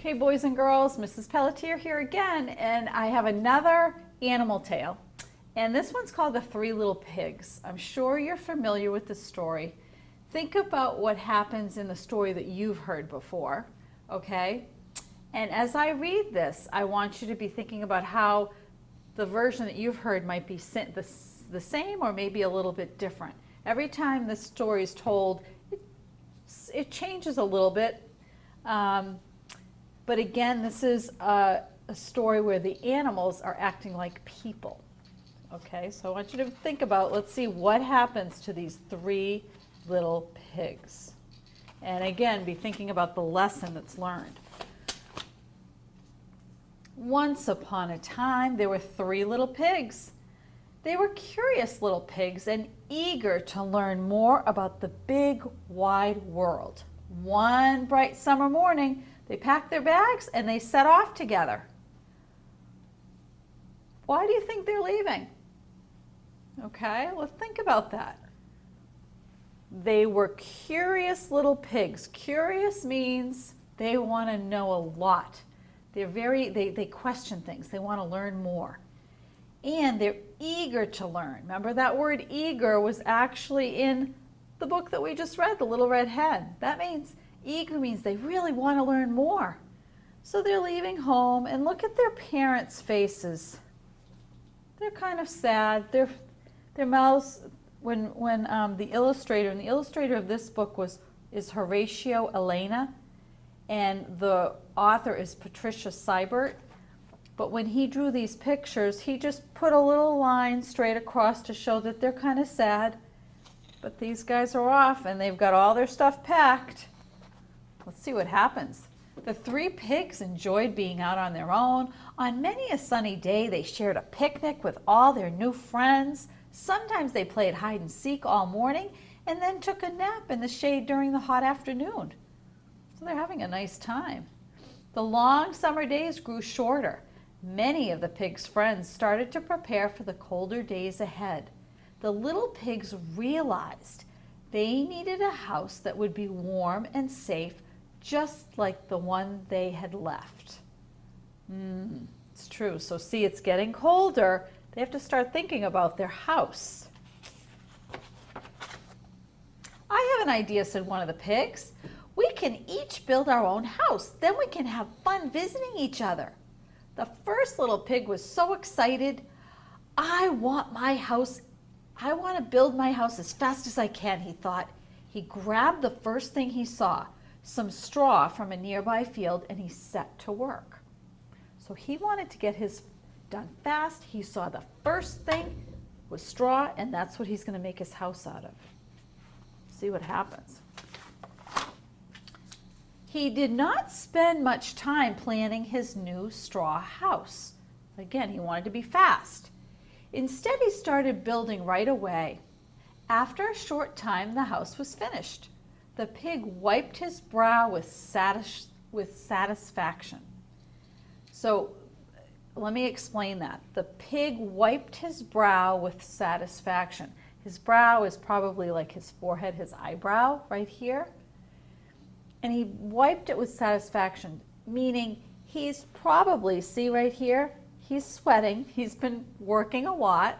Okay, boys and girls, Mrs. Pelletier here again, and I have another animal tale. And this one's called The Three Little Pigs. I'm sure you're familiar with the story. Think about what happens in the story that you've heard before, okay? And as I read this, I want you to be thinking about how the version that you've heard might be the same or maybe a little bit different. Every time this story is told, it changes a little bit. But again, this is a story where the animals are acting like people. Okay, so I want you to think about, let's see what happens to these three little pigs. And again, be thinking about the lesson that's learned. Once upon a time, there were three little pigs. They were curious little pigs and eager to learn more about the big, wide world. One bright summer morning, they packed their bags and they set off together. Why do you think they're leaving? Okay, let's think about that. They were curious little pigs. Curious means they want to know a lot. They question things. They want to learn more. And they're eager to learn. Remember that word eager was actually in the book that we just read, The Little Red Hen. That means eager means they really want to learn more. So they're leaving home, and look at their parents' faces. They're kind of sad. Their mouths, when the illustrator of this book is Horatio Elena, and the author is Patricia Seibert. But when he drew these pictures, he just put a little line straight across to show that they're kind of sad. But these guys are off, and they've got all their stuff packed. Let's see what happens. The three pigs enjoyed being out on their own. On many a sunny day, they shared a picnic with all their new friends. Sometimes they played hide and seek all morning and then took a nap in the shade during the hot afternoon. So they're having a nice time. The long summer days grew shorter. Many of the pigs' friends started to prepare for the colder days ahead. The little pigs realized they needed a house that would be warm and safe, just like the one they had left. It's true. So see, it's getting colder. They have to start thinking about their house. I have an idea, said one of the pigs. We can each build our own house. Then we can have fun visiting each other. The first little pig was so excited. I want to build my house as fast as I can, he thought. He grabbed the first thing he saw, some straw from a nearby field, and he set to work. So he wanted to get his done fast. He saw the first thing was straw, and that's what he's going to make his house out of. See what happens. He did not spend much time planning his new straw house. Again, he wanted to be fast. Instead, he started building right away. After a short time, the house was finished. The pig wiped his brow with satisfaction. So let me explain that. The pig wiped his brow with satisfaction. His brow is probably like his forehead, his eyebrow right here. And he wiped it with satisfaction, meaning he's probably, see right here, he's sweating. He's been working a lot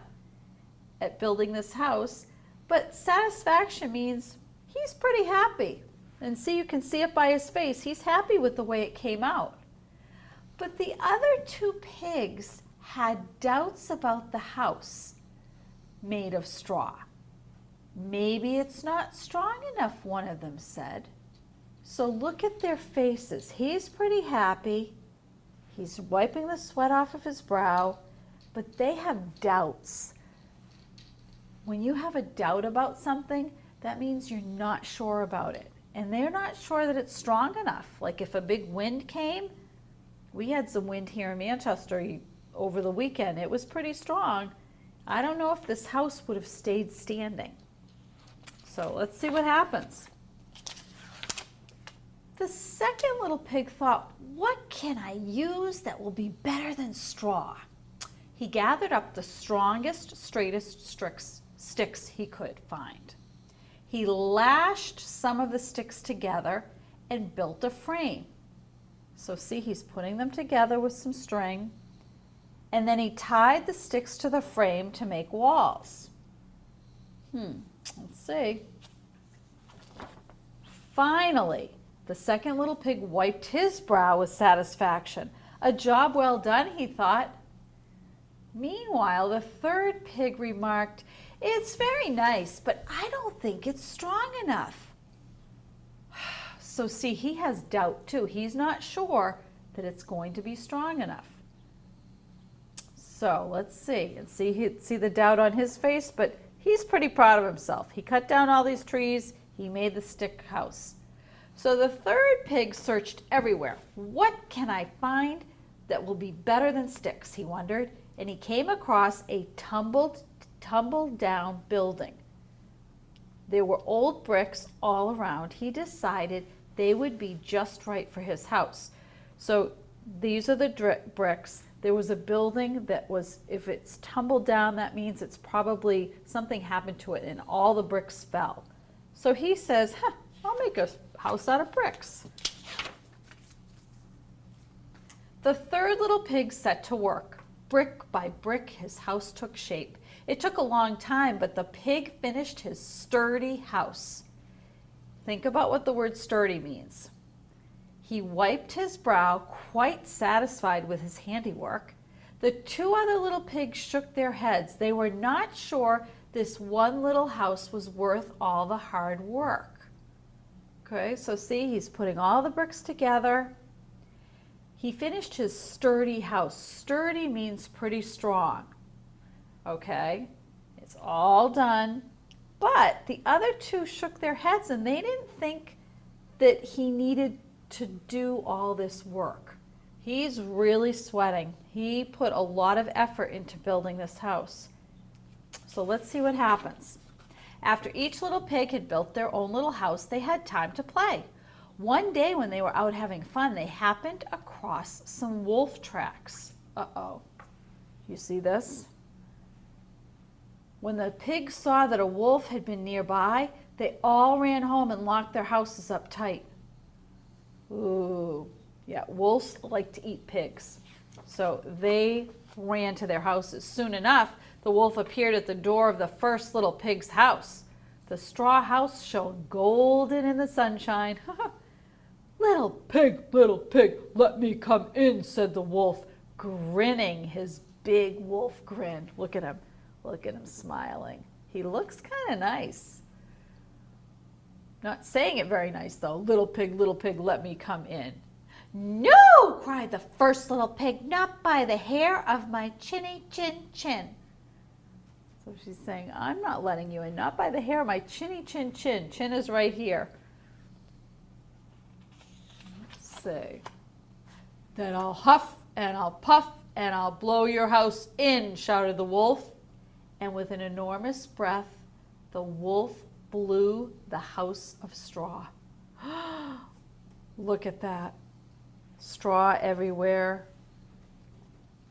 at building this house. But satisfaction means he's pretty happy. And see, you can see it by his face. He's happy with the way it came out. But the other two pigs had doubts about the house made of straw. Maybe it's not strong enough, one of them said. So look at their faces. He's pretty happy. He's wiping the sweat off of his brow, but they have doubts. When you have a doubt about something, that means you're not sure about it. And they're not sure that it's strong enough. Like if a big wind came, we had some wind here in Manchester over the weekend. It was pretty strong. I don't know if this house would have stayed standing. So let's see what happens. The second little pig thought, what can I use that will be better than straw? He gathered up the strongest, straightest sticks he could find. He lashed some of the sticks together and built a frame. So see, he's putting them together with some string, and then he tied the sticks to the frame to make walls. Let's see. Finally, the second little pig wiped his brow with satisfaction. A job well done, he thought. Meanwhile, the third pig remarked, "It's very nice, but I don't think it's strong enough." So see, he has doubt too. He's not sure that it's going to be strong enough. So let's see, and see the doubt on his face, but he's pretty proud of himself. He cut down all these trees. He made the stick house. So the third pig searched everywhere. What can I find that will be better than sticks, he wondered, and he came across a tumbled down building. There were old bricks all around. He decided they would be just right for his house. So these are the bricks. There was a building that was, if it's tumbled down, that means it's probably something happened to it and all the bricks fell. So he says, I'll make a house out of bricks. The third little pig set to work. Brick by brick, his house took shape. It took a long time, but the pig finished his sturdy house. Think about what the word sturdy means. He wiped his brow, quite satisfied with his handiwork. The two other little pigs shook their heads. They were not sure this one little house was worth all the hard work. Okay, so see, he's putting all the bricks together. He finished his sturdy house. Sturdy means pretty strong. Okay, it's all done. But the other two shook their heads and they didn't think that he needed to do all this work. He's really sweating. He put a lot of effort into building this house. So let's see what happens. After each little pig had built their own little house, they had time to play. One day when they were out having fun, they happened across some wolf tracks. Uh-oh. You see this? When the pigs saw that a wolf had been nearby, they all ran home and locked their houses up tight. Ooh, yeah, wolves like to eat pigs. So they ran to their houses. Soon enough, the wolf appeared at the door of the first little pig's house. The straw house shone golden in the sunshine. Little pig, let me come in, said the wolf, grinning his big wolf grin. Look at him smiling. He looks kind of nice. Not saying it very nice though. Little pig, let me come in. No, cried the first little pig, not by the hair of my chinny chin chin. So she's saying, I'm not letting you in, not by the hair of my chinny chin chin. Chin is right here. Let's see. Then I'll huff and I'll puff and I'll blow your house in, shouted the wolf. And with an enormous breath, the wolf blew the house of straw. Look at that. Straw everywhere.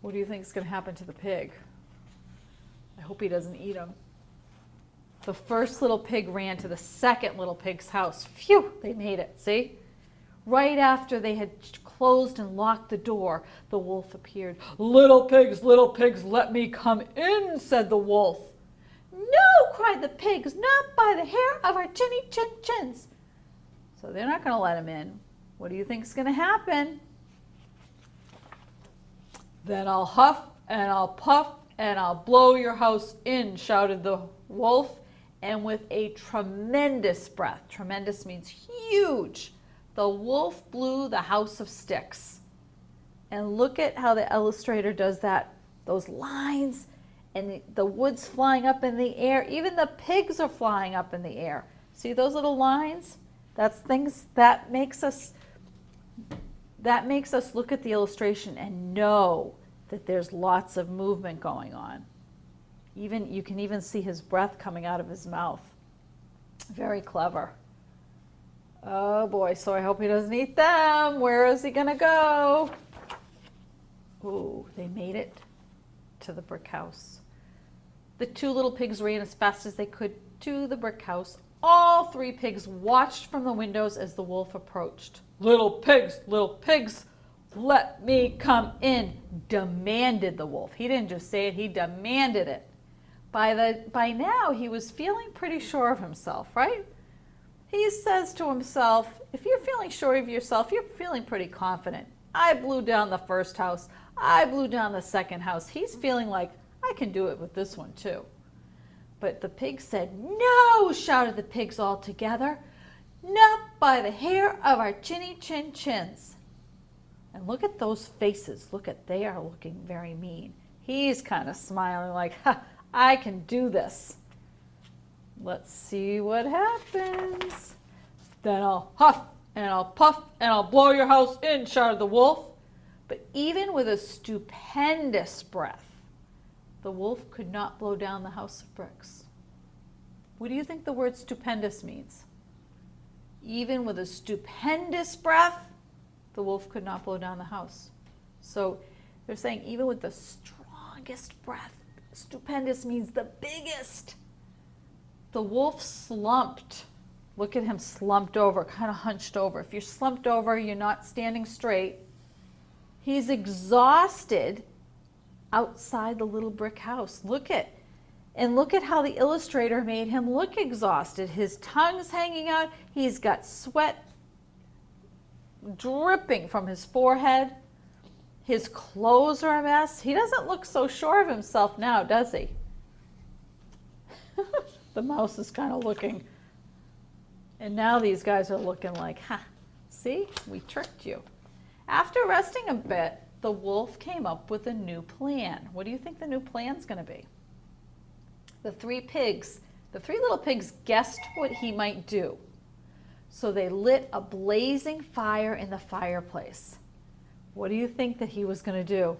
What do you think is going to happen to the pig? I hope he doesn't eat him. The first little pig ran to the second little pig's house. Phew, they made it, see? Right after they had closed and locked the door, the wolf appeared. Little pigs, let me come in, said the wolf. No, cried the pigs, not by the hair of our chinny chin chins. So they're not going to let him in. What do you think is going to happen? Then I'll huff and I'll puff and I'll blow your house in, shouted the wolf. And with a tremendous breath, tremendous means huge, the wolf blew the house of sticks. And look at how the illustrator does that. Those lines and the wood's flying up in the air. Even the pigs are flying up in the air. See those little lines? That's things that makes us look at the illustration and know that there's lots of movement going on. You can even see his breath coming out of his mouth. Very clever. Oh boy, so I hope he doesn't eat them. Where is he gonna go? Ooh, they made it to the brick house. The two little pigs ran as fast as they could to the brick house. All three pigs watched from the windows as the wolf approached. Little pigs, Let me come in, demanded the wolf. He didn't just say it, he demanded it. By now, he was feeling pretty sure of himself, right? He says to himself, if you're feeling sure of yourself, you're feeling pretty confident. I blew down the first house. I blew down the second house. He's feeling like, I can do it with this one too. But the pig said, no, shouted the pigs all together. Not by the hair of our chinny chin chins. And look at those faces. Look at, they are looking very mean. He's kind of smiling like, ha, I can do this. Let's see what happens. Then I'll huff and I'll puff and I'll blow your house in, shouted the wolf. But even with a stupendous breath, the wolf could not blow down the house of bricks. What do you think the word stupendous means? Even with a stupendous breath, the wolf could not blow down the house. So they're saying even with the strongest breath, stupendous means the biggest. The wolf slumped. Look at him slumped over, kind of hunched over. If you're slumped over, you're not standing straight. He's exhausted outside the little brick house. Look at how the illustrator made him look exhausted. His tongue's hanging out. He's got sweat dripping from his forehead. His clothes are a mess. He doesn't look so sure of himself now, does he? The mouse is kind of looking. And now these guys are looking like, ha, see, we tricked you. After resting a bit, the wolf came up with a new plan. What do you think the new plan's going to be? The three little pigs guessed what he might do. So they lit a blazing fire in the fireplace. What do you think that he was going to do?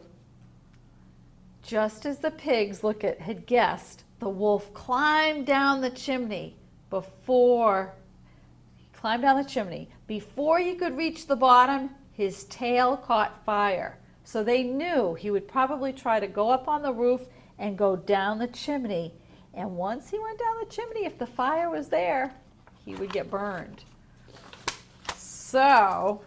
Just as the pigs, had guessed, the wolf climbed down the chimney. Before he could reach the bottom, his tail caught fire. So they knew he would probably try to go up on the roof and go down the chimney. And once he went down the chimney, if the fire was there, he would get burned. So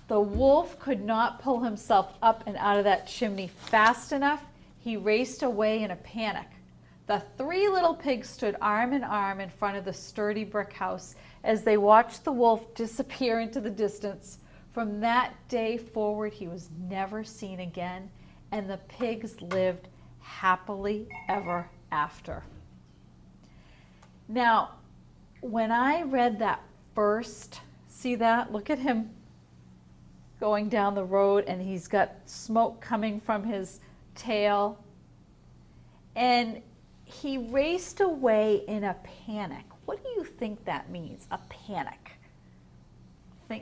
the wolf could not pull himself up and out of that chimney fast enough. He raced away in a panic. The three little pigs stood arm in arm in front of the sturdy brick house as they watched the wolf disappear into the distance. From that day forward, he was never seen again, and the pigs lived happily ever after. Now, when I read that first, see that? Look at him going down the road, and he's got smoke coming from his tail. And he raced away in a panic. What do you think that means, a panic?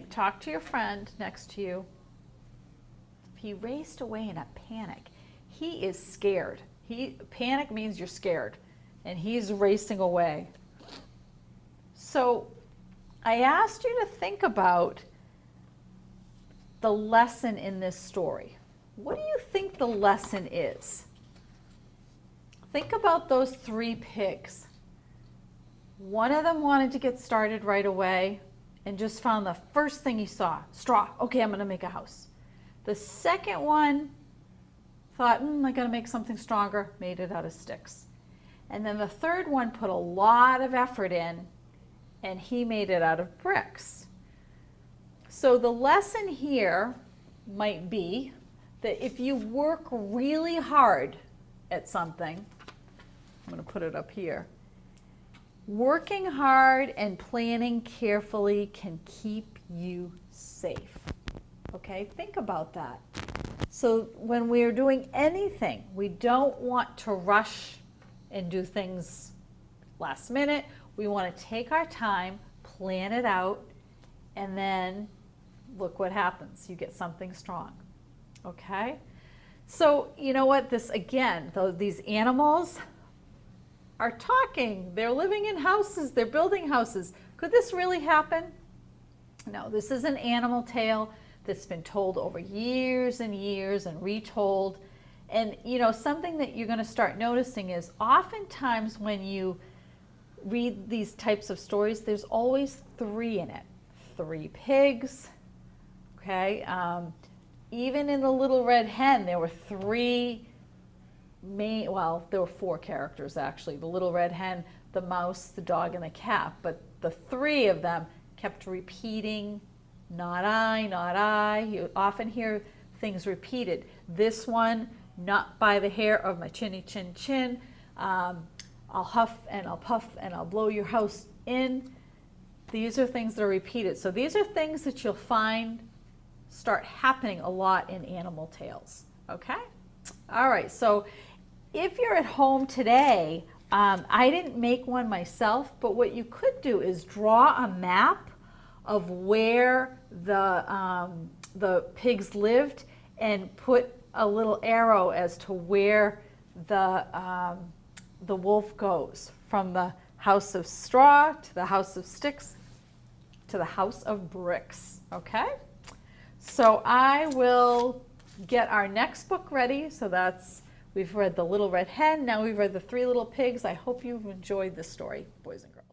Talk to your friend next to you. If he raced away in a panic, he is scared. Panic means you're scared, and he's racing away. So I asked you to think about the lesson in this story. What do you think the lesson is? Think about those three pigs. One of them wanted to get started right away and just found the first thing he saw, straw. Okay, I'm going to make a house. The second one thought, I got to make something stronger, made it out of sticks. And then the third one put a lot of effort in, and he made it out of bricks. So the lesson here might be that if you work really hard at something, I'm going to put it up here, working hard and planning carefully can keep you safe. Okay, think about that. So when we're doing anything, we don't want to rush and do things last minute. We want to take our time, plan it out, and then look what happens. You get something strong. Okay? So you know what? This again, these animals are talking. They're living in houses. They're building houses. Could this really happen? No, this is an animal tale that's been told over years and years and retold. And something that you're going to start noticing is oftentimes when you read these types of stories, there's always three in it. Three pigs okay? Even in the Little Red Hen, there were three main, well, there were four characters actually. The Little Red Hen, the mouse, the dog, and the cat. But the three of them kept repeating, not I, not I. You often hear things repeated. This one, not by the hair of my chinny chin chin. I'll huff and I'll puff and I'll blow your house in. These are things that are repeated. So these are things that you'll find start happening a lot in animal tales, okay? All right, so if you're at home today, I didn't make one myself, but what you could do is draw a map of where the pigs lived and put a little arrow as to where the wolf goes, from the house of straw to the house of sticks to the house of bricks, okay? So I will get our next book ready. So we've read The Little Red Hen, now we've read The Three Little Pigs. I hope you've enjoyed this story, boys and girls.